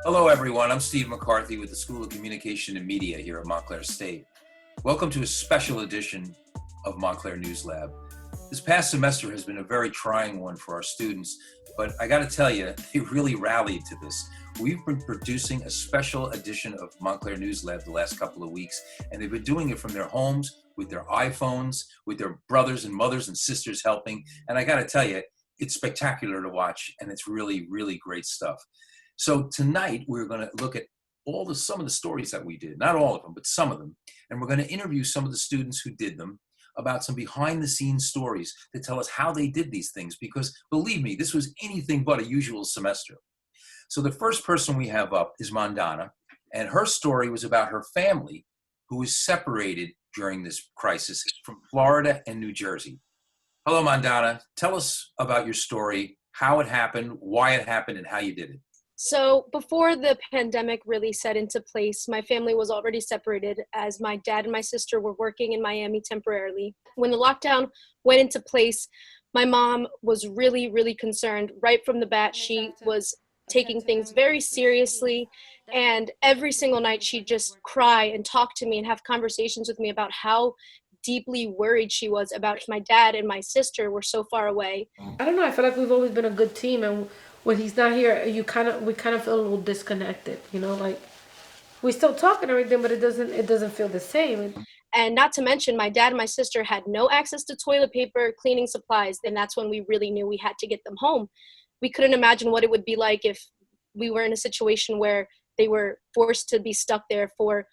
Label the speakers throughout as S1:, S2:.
S1: Hello, everyone. I'm Steve McCarthy with the School of Communication and Media here at Montclair State. Welcome to a special edition of Montclair News Lab. This past semester has been a very trying one for our students, but I got to tell you, they really rallied to this. We've been producing a special edition of Montclair News Lab the last couple of weeks, and they've been doing it from their homes, with their iPhones, with their brothers and mothers and sisters helping. And I got to tell you, it's spectacular to watch, and it's really, really great stuff. So tonight we're going to look at some of the stories that we did, not all of them, but some of them. And we're going to interview some of the students who did them about some behind the scenes stories to tell us how they did these things, because believe me, this was anything but a usual semester. So the first person we have up is Mandana, and her story was about her family who was separated during this crisis from Florida and New Jersey. Hello, Mandana. Tell us about your story, how it happened, why it happened, and how you did it.
S2: So before the pandemic really set into place, my family was already separated as my dad and my sister were working in Miami temporarily. When the lockdown went into place, my mom was really, really concerned. Right from the bat, she was taking things very seriously. And every single night she'd just cry and talk to me and have conversations with me about how deeply worried she was about my dad and my sister were so far away.
S3: I don't know. I feel like we've always been a good team, and when he's not here, we kind of feel a little disconnected. You know, like we still talk and everything, but it doesn't feel the same.
S2: And not to mention, my dad and my sister had no access to toilet paper, cleaning supplies, and that's when we really knew we had to get them home. We couldn't imagine what it would be like if we were in a situation where they were forced to be stuck there for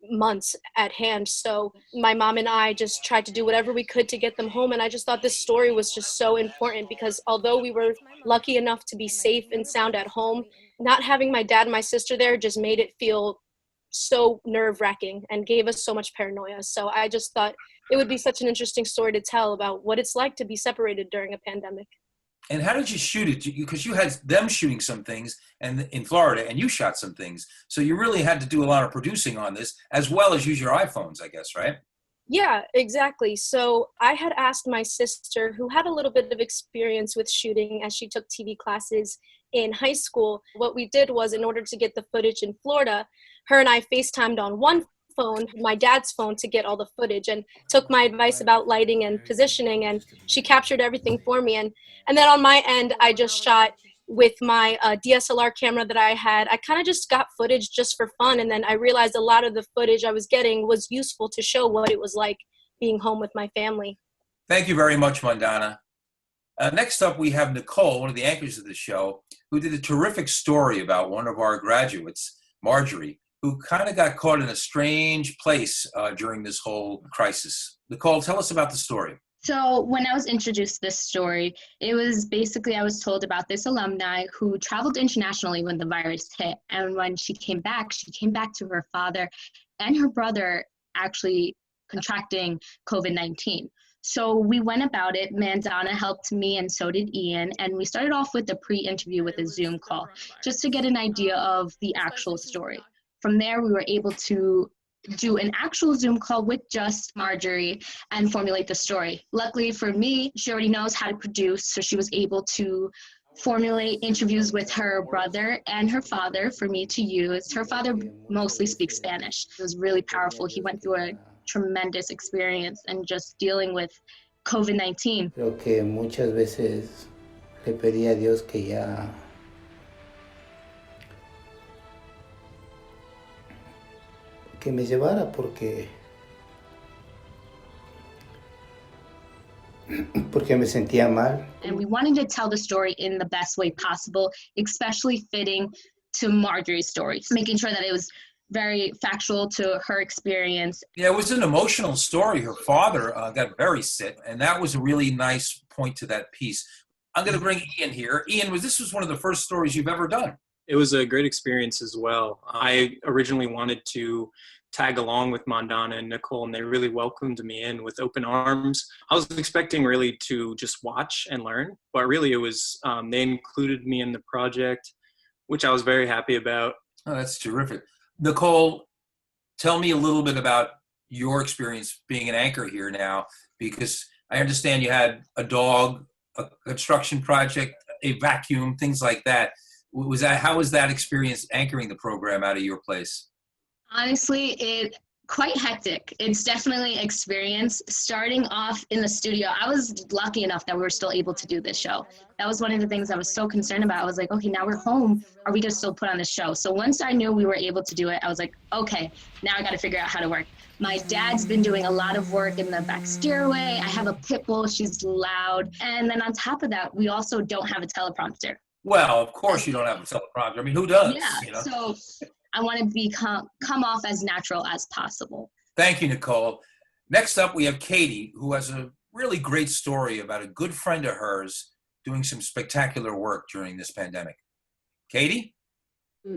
S2: months at hand. So my mom and I just tried to do whatever we could to get them home. And I just thought this story was just so important because although we were lucky enough to be safe and sound at home, not having my dad and my sister there just made it feel so nerve-wracking and gave us so much paranoia. So I just thought it would be such an interesting story to tell about what it's like to be separated during a pandemic.
S1: And how did you shoot it? Because you had them shooting some things and in Florida, and you shot some things. So you really had to do a lot of producing on this, as well as use your iPhones, I guess, right?
S2: Yeah, exactly. So I had asked my sister, who had a little bit of experience with shooting as she took TV classes in high school. What we did was, in order to get the footage in Florida, her and I FaceTimed on one phone, my dad's phone, to get all the footage, and took my advice about lighting and positioning, and she captured everything for me. And then on my end, I just shot with my DSLR camera that I had. I kind of just got footage just for fun, and then I realized a lot of the footage I was getting was useful to show what it was like being home with my family.
S1: Thank you very much, Mandana. Next up, we have Nicole, one of the anchors of the show, who did a terrific story about one of our graduates, Marjorie, who kind of got caught in a strange place during this whole crisis. Nicole, tell us about the story.
S4: So when I was introduced to this story, it was basically I was told about this alumni who traveled internationally when the virus hit. And when she came back to her father and her brother actually contracting COVID-19. So we went about it. Mandana helped me and so did Ian. And we started off with a pre-interview with a Zoom call just to get an idea of the actual story. From there, we were able to do an actual Zoom call with just Marjorie and formulate the story. Luckily for me, she already knows how to produce, so she was able to formulate interviews with her brother and her father for me to use. Her father mostly speaks Spanish. It was really powerful. He went through a tremendous experience and just dealing with COVID-19.
S5: Creo que muchas veces le pedí a Dios que me llevara porque me sentía mal.
S4: And we wanted to tell the story in the best way possible, especially fitting to Marjorie's story, making sure that it was very factual to her experience.
S1: Yeah, it was an emotional story. Her father got very sick, and that was a really nice point to that piece. I'm going to bring Ian here. Ian, this was one of the first stories you've ever done.
S6: It was a great experience as well. I originally wanted to tag along with Mandana and Nicole, and they really welcomed me in with open arms. I was expecting really to just watch and learn, but really it was, they included me in the project, which I was very happy about.
S1: Oh, that's terrific. Nicole, tell me a little bit about your experience being an anchor here now, because I understand you had a dog, a construction project, a vacuum, things like that. How was that experience anchoring the program out of your place?
S4: Honestly, it quite hectic. It's definitely experience. Starting off in the studio, I was lucky enough that we were still able to do this show. That was one of the things I was so concerned about. I was like, okay, now we're home. Are we gonna still put on the show? So once I knew we were able to do it, I was like, okay, now I gotta figure out how to work. My dad's been doing a lot of work in the back stairway. I have a pit bull, she's loud. And then on top of that, we also don't have a teleprompter.
S1: Well, of course you don't have a teleprompter. I mean, who does?
S4: Yeah,
S1: You know?
S4: so I want to come off as natural as possible.
S1: Thank you, Nicole. Next up, we have Katie, who has a really great story about a good friend of hers doing some spectacular work during this pandemic. Katie?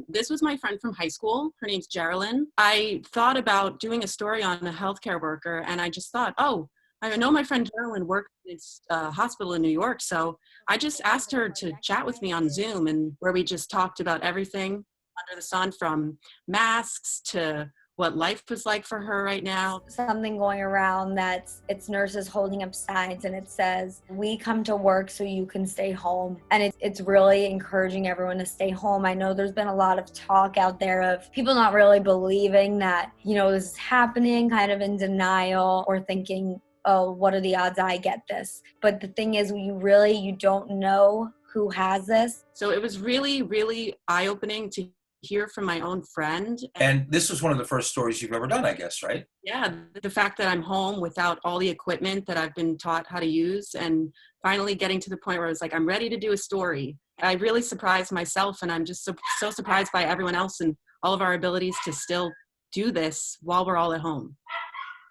S7: This was my friend from high school. Her name's Geraldine. I thought about doing a story on a healthcare worker, and I just thought, oh, I know my friend Geraldine worked in this hospital in New York, so I just asked her to chat with me on Zoom, and where we just talked about everything under the sun, from masks to what life was like for her right now.
S8: Something going around it's nurses holding up signs and it says, we come to work so you can stay home. And it's really encouraging everyone to stay home. I know there's been a lot of talk out there of people not really believing that, this is happening, kind of in denial, or thinking, oh, what are the odds I get this? But the thing is, you don't know who has this.
S7: So it was really, really eye-opening to hear from my own friend.
S1: And this was one of the first stories you've ever done, I guess, right?
S7: Yeah, the fact that I'm home without all the equipment that I've been taught how to use, and finally getting to the point where I was like, I'm ready to do a story. I really surprised myself, and I'm just so surprised by everyone else and all of our abilities to still do this while we're all at home.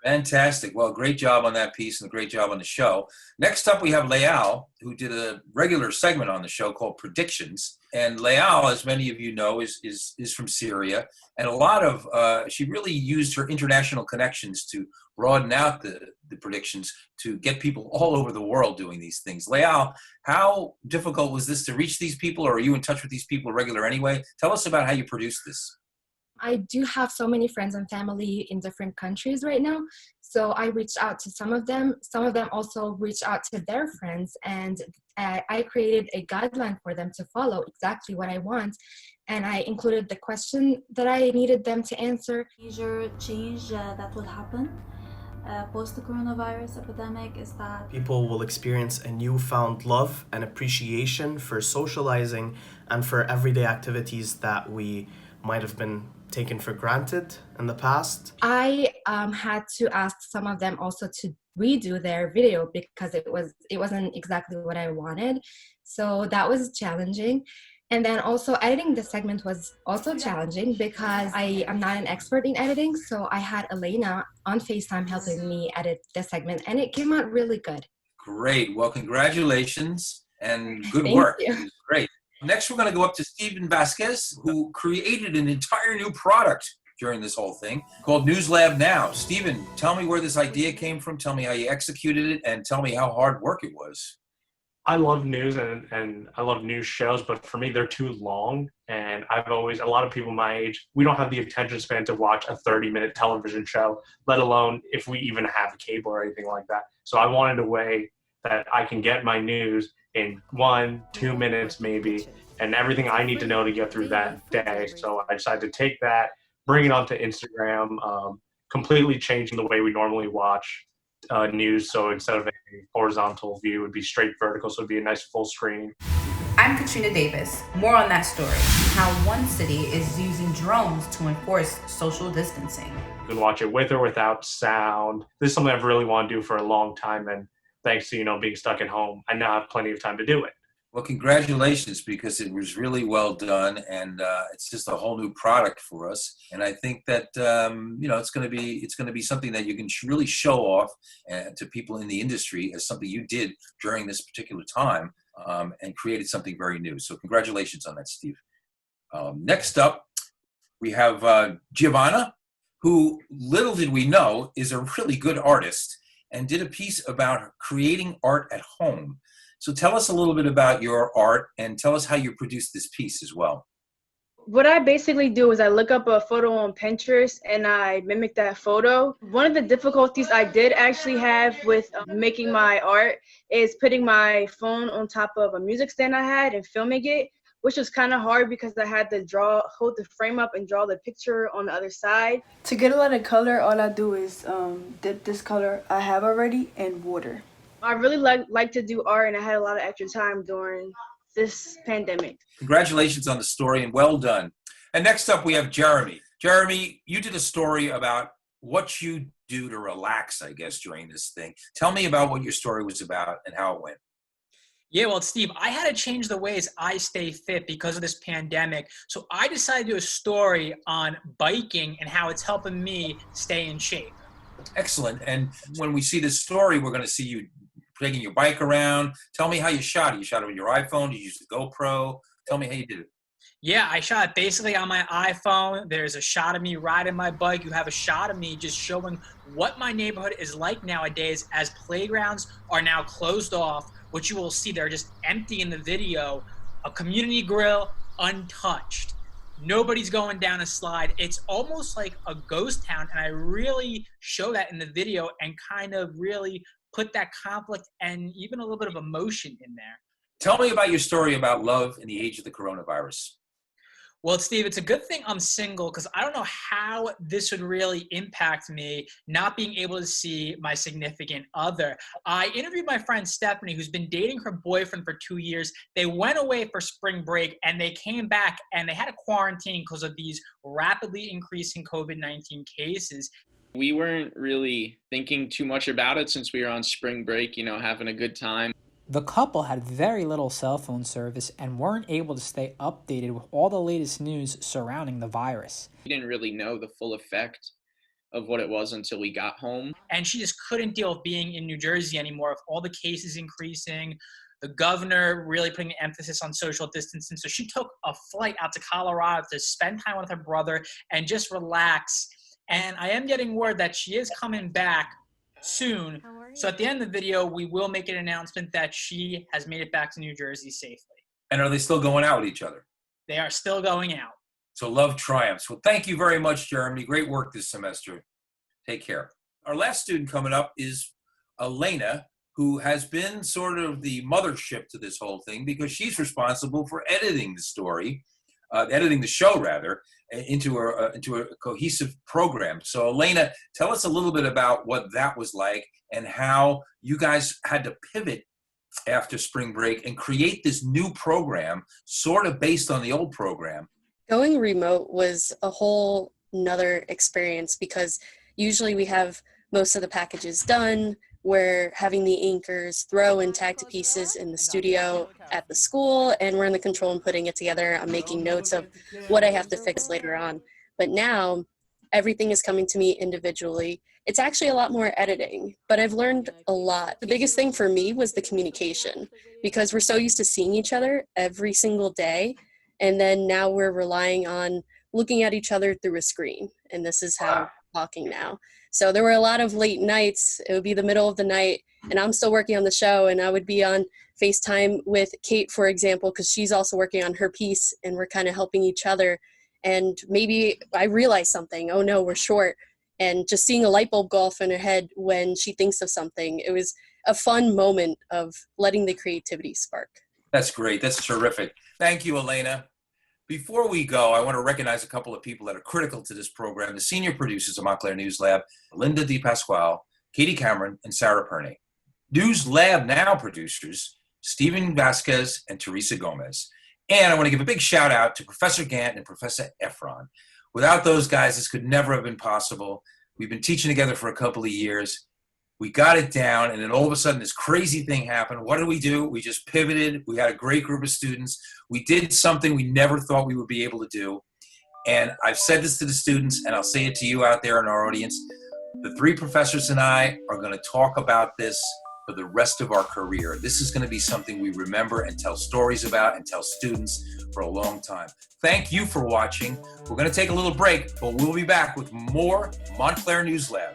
S1: Fantastic. Well, great job on that piece and a great job on the show. Next up, we have Leal, who did a regular segment on the show called Predictions. And Leal, as many of you know, is from Syria. And a lot of, she really used her international connections to broaden out the predictions to get people all over the world doing these things. Leal, how difficult was this to reach these people, or are you in touch with these people regular anyway? Tell us about how you produced this.
S9: I do have so many friends and family in different countries right now. So I reached out to some of them. Some of them also reached out to their friends, and I created a guideline for them to follow exactly what I want. And I included the question that I needed them to answer.
S10: Major change that will happen post the coronavirus epidemic is that
S11: people will experience a newfound love and appreciation for socializing and for everyday activities that we might have been taken for granted in the past.
S9: I had to ask some of them also to redo their video because it wasn't exactly what I wanted. So that was challenging. And then also editing the segment was also challenging because I am not an expert in editing. So I had Elena on FaceTime helping me edit the segment, and it came out really good.
S1: Great. Well, congratulations and good work.
S9: Thank you.
S1: It was great. Next, we're going to go up to Steven Vasquez, who created an entire new product during this whole thing called News Lab Now. Steven, tell me where this idea came from. Tell me how you executed it, and tell me how hard work it was.
S12: I love news and I love news shows, but for me, they're too long. And a lot of people my age, we don't have the attention span to watch a 30-minute television show, let alone if we even have cable or anything like that. So I wanted a way that I can get my news in 1-2 minutes maybe, and everything I need to know to get through that day. So I decided to take that, bring it onto Instagram, completely changing the way we normally watch news. So instead of a horizontal view, it would be straight vertical, so it'd be a nice full screen.
S13: I'm Katrina Davis. More on that story, how one city is using drones to enforce social distancing.
S12: You can watch it with or without sound. This is something I've really wanted to do for a long time, and thanks to being stuck at home, I now have plenty of time to do it.
S1: Well, congratulations, because it was really well done, and it's just a whole new product for us. And I think that it's going to be something that you can really show off to people in the industry as something you did during this particular time, and created something very new. So congratulations on that, Steve. Next up, we have Giovanna, who, little did we know, is a really good artist and did a piece about creating art at home. So tell us a little bit about your art and tell us how you produced this piece as well.
S14: What I basically do is I look up a photo on Pinterest and I mimic that photo. One of the difficulties I did actually have with making my art is putting my phone on top of a music stand I had and filming it, which was kind of hard because I had to hold the frame up and draw the picture on the other side.
S15: To get a lot of color, all I do is dip this color I have already in water.
S14: I really like to do art, and I had a lot of extra time during this pandemic.
S1: Congratulations on the story and well done. And next up we have Jeremy. Jeremy, you did a story about what you do to relax, I guess, during this thing. Tell me about what your story was about and how it went.
S16: Yeah, well, Steve, I had to change the ways I stay fit because of this pandemic. So I decided to do a story on biking and how it's helping me stay in shape.
S1: Excellent. And when we see this story, we're going to see you taking your bike around. Tell me how you shot it. You shot it with your iPhone? You used the GoPro? Tell me how you did it.
S16: Yeah, I shot it basically on my iPhone. There's a shot of me riding my bike. You have a shot of me just showing what my neighborhood is like nowadays as playgrounds are now closed off, which you will see they're just empty in the video. A community grill untouched. Nobody's going down a slide. It's almost like a ghost town, and I really show that in the video and kind of really put that conflict and even a little bit of emotion in there.
S1: Tell me about your story about love in the age of the coronavirus.
S16: Well, Steve, it's a good thing I'm single because I don't know how this would really impact me not being able to see my significant other. I interviewed my friend Stephanie, who's been dating her boyfriend for 2 years. They went away for spring break and they came back and they had to quarantine because of these rapidly increasing COVID-19 cases.
S17: We weren't really thinking too much about it since we were on spring break, having a good time.
S18: The couple had very little cell phone service and weren't able to stay updated with all the latest news surrounding the virus.
S17: We didn't really know the full effect of what it was until we got home.
S16: And she just couldn't deal with being in New Jersey anymore, with all the cases increasing, the governor really putting an emphasis on social distancing. So she took a flight out to Colorado to spend time with her brother and just relax. And I am getting word that she is coming back soon. So at the end of the video, we will make an announcement that she has made it back to New Jersey safely.
S1: And are they still going out with each other?
S16: They are still going out.
S1: So love triumphs. Well, thank you very much, Jeremy. Great work this semester. Take care. Our last student coming up is Elena, who has been sort of the mothership to this whole thing because she's responsible for editing the story, editing the show rather, into a cohesive program. So Elena, tell us a little bit about what that was like and how you guys had to pivot after spring break and create this new program sort of based on the old program.
S2: Going remote was a whole nother experience because usually we have most of the packages done. We're having the inkers throw and tag to pieces in the studio at the school, and we're in the control and putting it together. I'm making notes of what I have to fix later on. But now everything is coming to me individually. It's actually a lot more editing, but I've learned a lot. The biggest thing for me was the communication because we're so used to seeing each other every single day. And then now we're relying on looking at each other through a screen. And this is how we're talking now. So there were a lot of late nights. It would be the middle of the night and I'm still working on the show, and I would be on FaceTime with Kate, for example, because she's also working on her piece and we're kind of helping each other. And maybe I realize something, oh no, we're short. And just seeing a light bulb go off in her head when she thinks of something. It was a fun moment of letting the creativity spark.
S1: That's great. That's terrific. Thank you, Elena. Before we go, I want to recognize a couple of people that are critical to this program. The senior producers of Montclair News Lab, Linda DePasquale, Katie Cameron, and Sarah Perney. News Lab Now producers, Stephen Vasquez and Teresa Gomez. And I want to give a big shout out to Professor Gant and Professor Efron. Without those guys, this could never have been possible. We've been teaching together for a couple of years. We got it down, and then all of a sudden this crazy thing happened. What did we do? We just pivoted. We had a great group of students. We did something we never thought we would be able to do. And I've said this to the students, and I'll say it to you out there in our audience. The three professors and I are going to talk about this for the rest of our career. This is going to be something we remember and tell stories about and tell students for a long time. Thank you for watching. We're going to take a little break, but we'll be back with more Montclair News Lab.